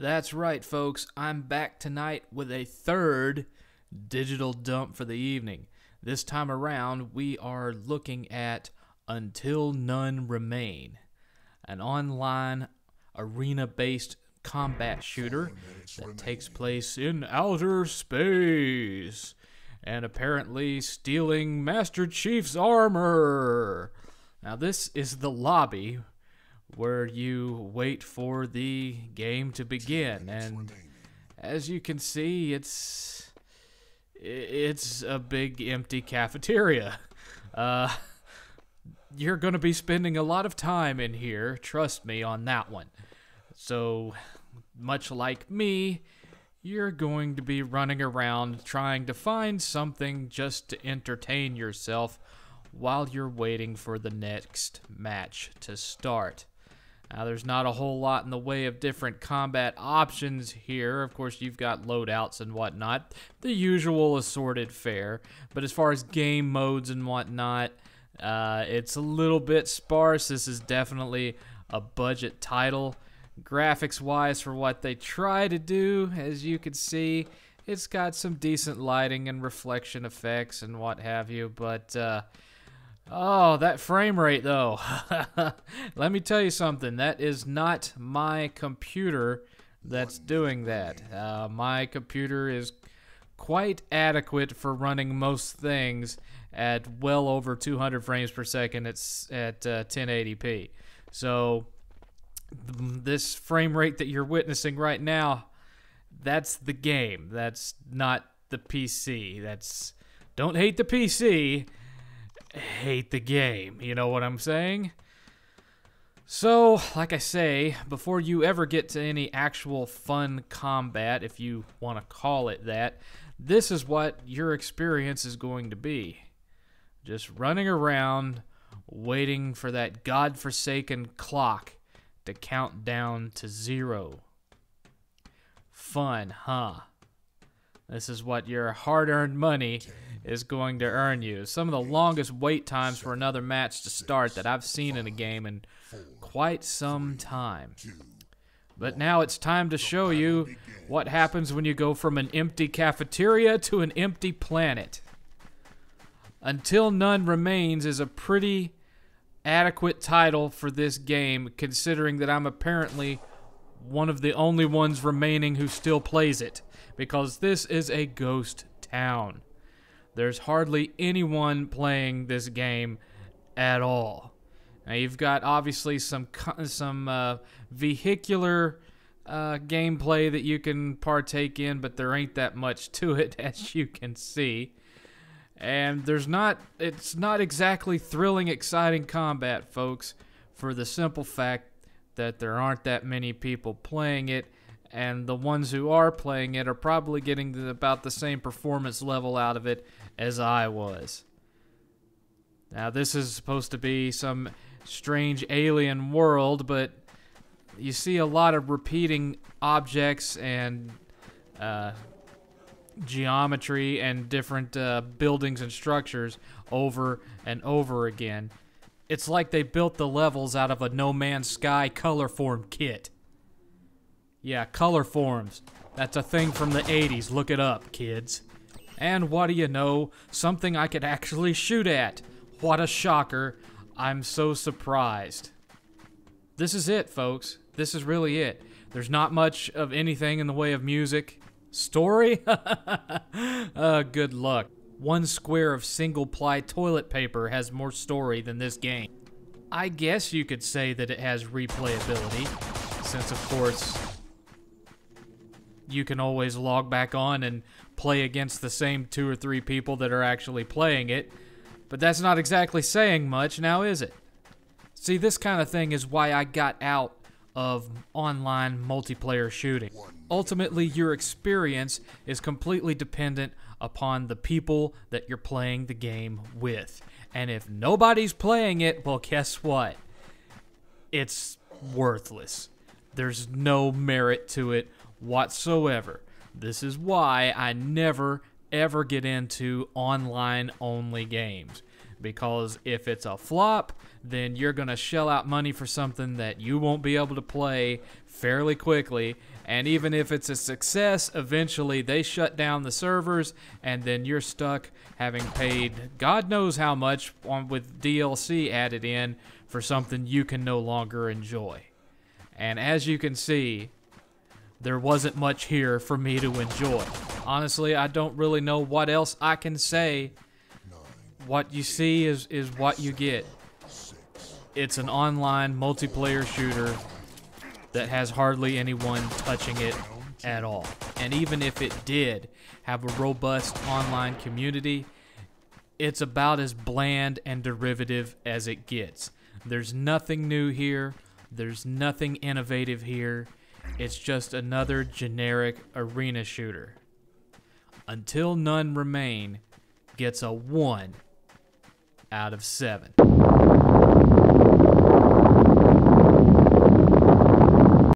That's right, folks. I'm back tonight with a third digital dump for the evening. This time around, we are looking at Until None Remain, an online arena-based combat shooter that takes place in outer space and apparently stealing Master Chief's armor. Now, this is the lobby where you wait for the game to begin, and as you can see, it's a big empty cafeteria. You're going to be spending a lot of time in here, trust me on that one. So, much like me, you're going to be running around trying to find something just to entertain yourself while you're waiting for the next match to start. Now, there's not a whole lot in the way of different combat options here. Of course, you've got loadouts and whatnot, the usual assorted fare. But as far as game modes and whatnot, it's a little bit sparse. This is definitely a budget title. Graphics-wise, for what they try to do, as you can see, it's got some decent lighting and reflection effects and what have you, but oh, that frame rate, though. Let me tell you something. That is not my computer that's doing that. My computer is quite adequate for running most things at well over 200 frames per second. It's at 1080p. So this frame rate that you're witnessing right now, that's the game. That's not the PC. Don't hate the PC. Hate the game, you know what I'm saying? So, like I say, before you ever get to any actual fun combat, if you want to call it that, this is what your experience is going to be. Just running around, waiting for that godforsaken clock to count down to 0. Fun, huh? This is what your hard-earned money is going to earn you. Some of the longest wait times for another match to start that I've seen in a game in quite some time. But now it's time to show you what happens when you go from an empty cafeteria to an empty planet. Until None Remains is a pretty adequate title for this game, considering that I'm apparently one of the only ones remaining who still plays it, because this is a ghost town. There's hardly anyone playing this game at all. Now, you've got obviously some vehicular gameplay that you can partake in, but there ain't that much to it, as you can see. And it's not exactly thrilling, exciting combat, folks, for the simple fact that there aren't that many people playing it, and the ones who are playing it are probably getting about the same performance level out of it as I was. Now, this is supposed to be some strange alien world, but you see a lot of repeating objects and geometry and different buildings and structures over and over again. It's like they built the levels out of a No Man's Sky color form kit. Yeah, color forms. That's a thing from the 80s. Look it up, kids. And what do you know? Something I could actually shoot at. What a shocker. I'm so surprised. This is it, folks. This is really it. There's not much of anything in the way of music. Story? Good luck. One square of single-ply toilet paper has more story than this game. I guess you could say that it has replayability, since, of course, you can always log back on and play against the same 2 or 3 people that are actually playing it. But that's not exactly saying much, now is it? See, this kind of thing is why I got out of online multiplayer shooting. Ultimately, your experience is completely dependent upon the people that you're playing the game with. And if nobody's playing it, well, guess what? It's worthless. There's no merit to it whatsoever. This is why I never, ever get into online-only games. because if it's a flop, then you're going to shell out money for something that you won't be able to play fairly quickly. And even if it's a success, eventually they shut down the servers, and then you're stuck having paid God knows how much with DLC added in for something you can no longer enjoy. And as you can see, there wasn't much here for me to enjoy. Honestly, I don't really know what else I can say. What you see is what you get. It's an online multiplayer shooter that has hardly anyone touching it at all. And even if it did have a robust online community, it's about as bland and derivative as it gets. There's nothing new here. There's nothing innovative here. It's just another generic arena shooter. Until None Remain gets a 1 out of 7.